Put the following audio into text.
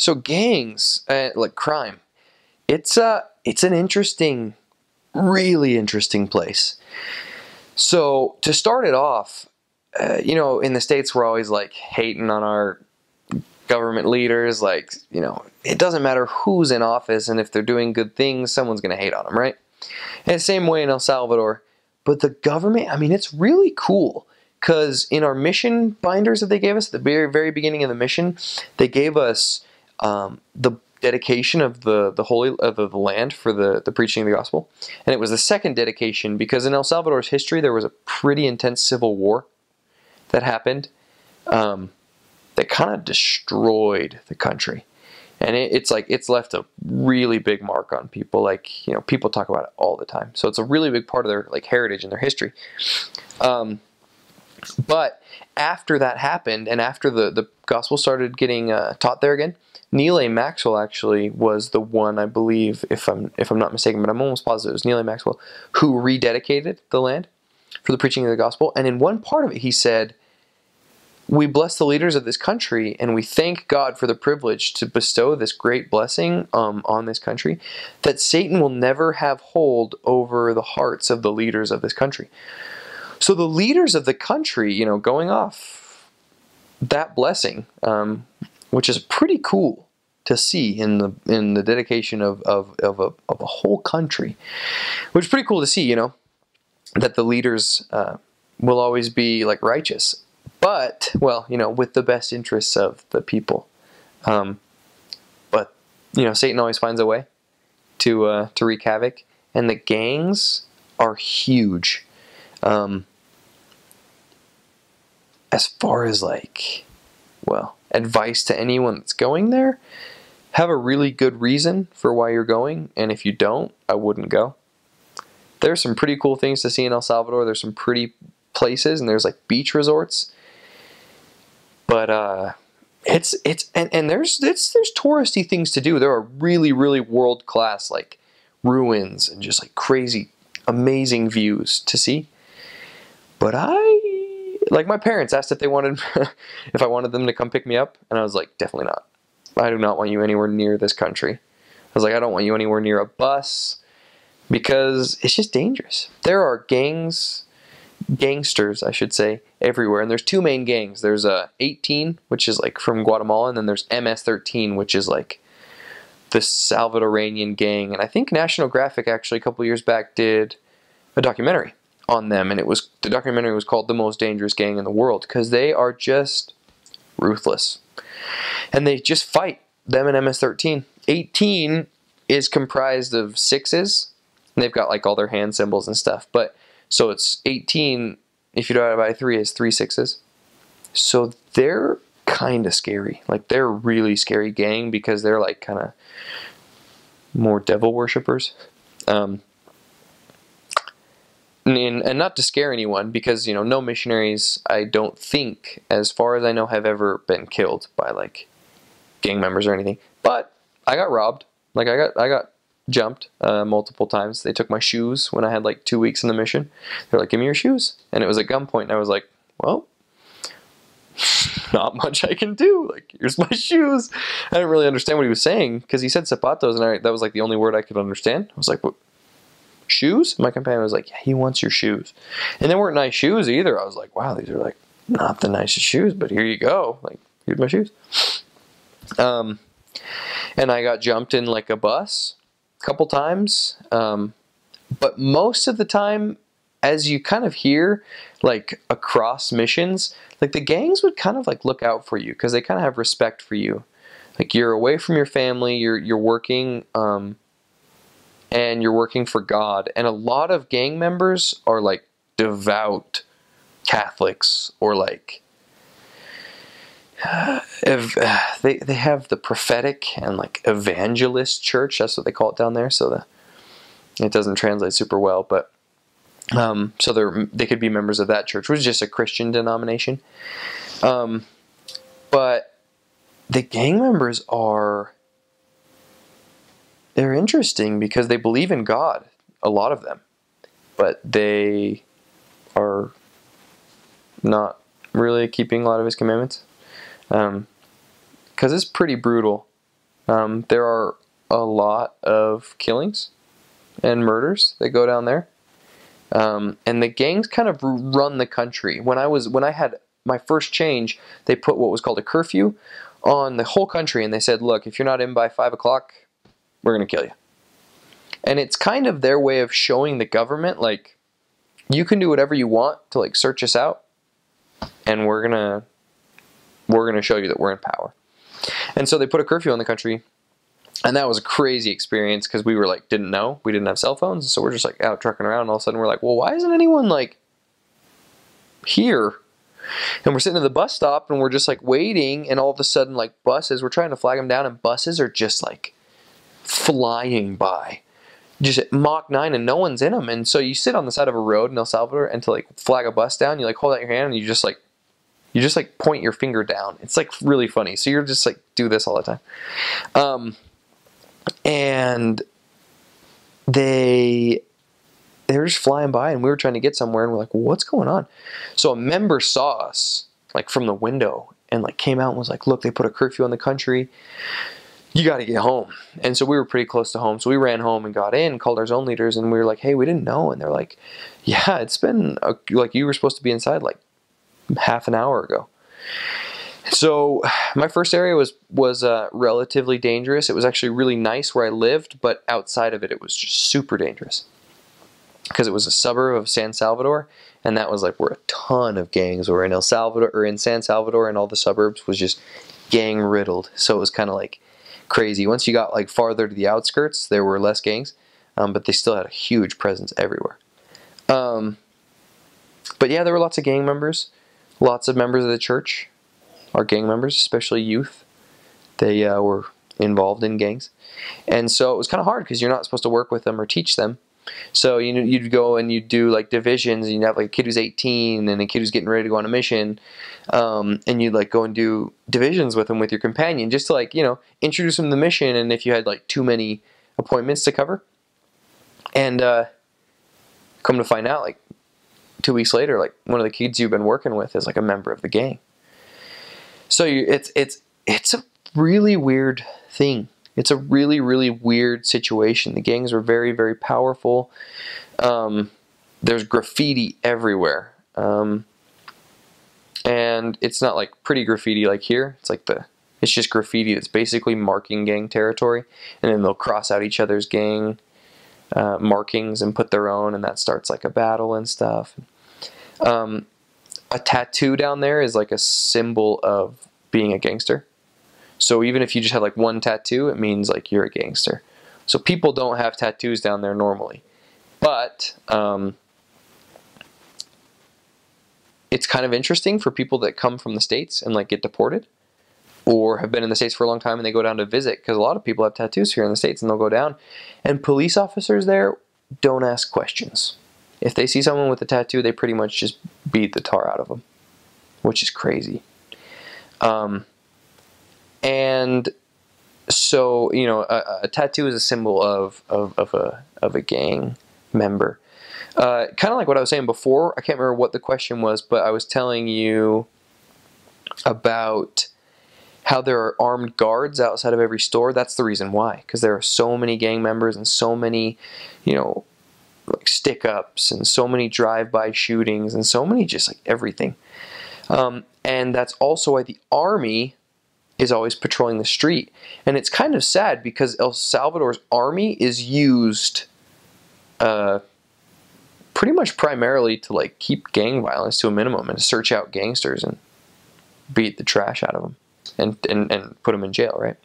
So gangs, like crime, it's an interesting, really interesting place. So to start it off, you know, in the States, we're always like hating on our government leaders. Like, you know, it doesn't matter who's in office, and if they're doing good things, someone's going to hate on them, right? And the same way in El Salvador. But the government, I mean, it's really cool. Because in our mission binders that they gave us, at the very, very beginning of the mission, they gave us the dedication of the holy of the land for the preaching of the gospel. And it was the second dedication because in El Salvador's history, there was a pretty intense civil war that happened that kind of destroyed the country. And it's like, it's left a really big mark on people. Like, you know, people talk about it all the time. So it's a really big part of their like heritage and their history. But after that happened, and after the gospel started getting taught there again, Neal A. Maxwell actually was the one, I believe, if I'm not mistaken, but I'm almost positive it was Neal A. Maxwell, who rededicated the land for the preaching of the gospel. And in one part of it, he said, "We bless the leaders of this country, and we thank God for the privilege to bestow this great blessing on this country, that Satan will never have hold over the hearts of the leaders of this country." So the leaders of the country, you know, going off that blessing, which is pretty cool to see in the dedication of a whole country, which is pretty cool to see, you know, that the leaders will always be like righteous, but, well, you know, with the best interests of the people. But, you know, Satan always finds a way to wreak havoc, and the gangs are huge. As far as like, well, advice to anyone that's going there, have a really good reason for why you're going, and if you don't, I wouldn't go. There's some pretty cool things to see in El Salvador. There's some pretty places, and there's like beach resorts. But there's touristy things to do. There are really, really world class like ruins and just like crazy, amazing views to see. But like my parents asked if they wanted, if I wanted them to come pick me up, and I was like, definitely not. I do not want you anywhere near this country. I was like, I don't want you anywhere near a bus, because it's just dangerous. There are gangsters, I should say, everywhere, and there's two main gangs. There's 18, which is like from Guatemala, and then there's MS-13, which is like the Salvadorian gang. And I think National Graphic actually a couple years back did a documentary on them, and the documentary was called "The Most Dangerous Gang in the World," because they are just ruthless, and they just fight them in MS-13. 18 is comprised of sixes, and they've got like all their hand symbols and stuff. But so it's 18. If you divide it by 3, is 3 sixes. So they're kind of scary. Like, they're a really scary gang because they're like kind of more devil worshippers. And not to scare anyone, because, you know, no missionaries, I don't think, as far as I know, have ever been killed by like gang members or anything. But I got robbed. Like, I got jumped multiple times. They took my shoes when I had like 2 weeks in the mission. They're like, "Give me your shoes," and it was at gunpoint. And I was like, "Well, not much I can do. Like, here's my shoes." I didn't really understand what he was saying because he said zapatos, and that was like the only word I could understand. I was like, "What? Shoes?" My companion was like, "Yeah, he wants your shoes." And they weren't nice shoes either. I was like, "Wow, these are like not the nicest shoes, but here you go. Like, here's my shoes." And I got jumped in like a bus a couple times. But most of the time, as you kind of hear like across missions, like the gangs would kind of like look out for you because they kind of have respect for you. Like, you're away from your family, you're working, and you're working for God. And a lot of gang members are like devout Catholics, or like they have the prophetic and like evangelist church. That's what they call it down there. So it doesn't translate super well, but so they could be members of that church, which is just a Christian denomination. But the gang members they're interesting because they believe in God, a lot of them, but they are not really keeping a lot of His commandments, because it's pretty brutal There are a lot of killings and murders that go down there. And the gangs kind of run the country. When I had my first change, they put what was called a curfew on the whole country, and they said, look, if you're not in by 5 o'clock, we're going to kill you. And it's kind of their way of showing the government, like, you can do whatever you want to, like, search us out, and we're gonna show you that we're in power. And so they put a curfew on the country, and that was a crazy experience because we were like, didn't know, we didn't have cell phones, so we're just like out trucking around, and all of a sudden we're like, well, why isn't anyone like here? And we're sitting at the bus stop, and we're just like waiting, and all of a sudden, like, buses, we're trying to flag them down, and buses are just like flying by, just at Mach 9, and no one's in them. And so you sit on the side of a road in El Salvador, and to like flag a bus down, you like hold out your hand, and you just like point your finger down. It's like really funny. So you're just like do this all the time. And they were just flying by, and we were trying to get somewhere, and we're like, well, what's going on? So a member saw us like from the window and like came out and was like, look, they put a curfew on the country. You got to get home. And so we were pretty close to home. So we ran home and got in, called our zone leaders, and we were like, hey, we didn't know. And they're like, yeah, it's been like you were supposed to be inside like half an hour ago. So my first area was relatively dangerous. It was actually really nice where I lived, but outside of it, it was just super dangerous because it was a suburb of San Salvador, and that was like where a ton of gangs were in El Salvador, or in San Salvador, and all the suburbs was just gang riddled. So it was kind of like crazy. Once you got like farther to the outskirts, there were less gangs, but they still had a huge presence everywhere. But yeah, there were lots of gang members, lots of members of the church are gang members, especially youth. They were involved in gangs, and so it was kind of hard because you're not supposed to work with them or teach them. So you'd go and you'd do like divisions, and you'd have like a kid who's 18 and a kid who's getting ready to go on a mission, and you'd like go and do divisions with them with your companion, just to like, introduce them to the mission, and if you had like too many appointments to cover. And come to find out, like 2 weeks later, like one of the kids you've been working with is like a member of the gang. So it's a really weird thing. It's a really, really weird situation. The gangs were very, very powerful. There's graffiti everywhere. And it's not like pretty graffiti like here. It's just graffiti that's basically marking gang territory. And then they'll cross out each other's gang markings and put their own, and that starts like a battle and stuff. A tattoo down there is like a symbol of being a gangster. So even if you just have like one tattoo, it means like you're a gangster. So people don't have tattoos down there normally. But it's kind of interesting for people that come from the States and like get deported, or have been in the States for a long time and they go down to visit, because a lot of people have tattoos here in the States, and they'll go down, and police officers there don't ask questions. If they see someone with a tattoo, they pretty much just beat the tar out of them, which is crazy. And so, a tattoo is a symbol of a gang member. Kind of like what I was saying before. I can't remember what the question was, but I was telling you about how there are armed guards outside of every store. That's the reason why, because there are so many gang members and so many, like stick-ups and so many drive-by shootings and so many just like everything. And that's also why the army is always patrolling the street. And it's kind of sad because El Salvador's army is used pretty much primarily to like keep gang violence to a minimum and to search out gangsters and beat the trash out of them and put them in jail, right?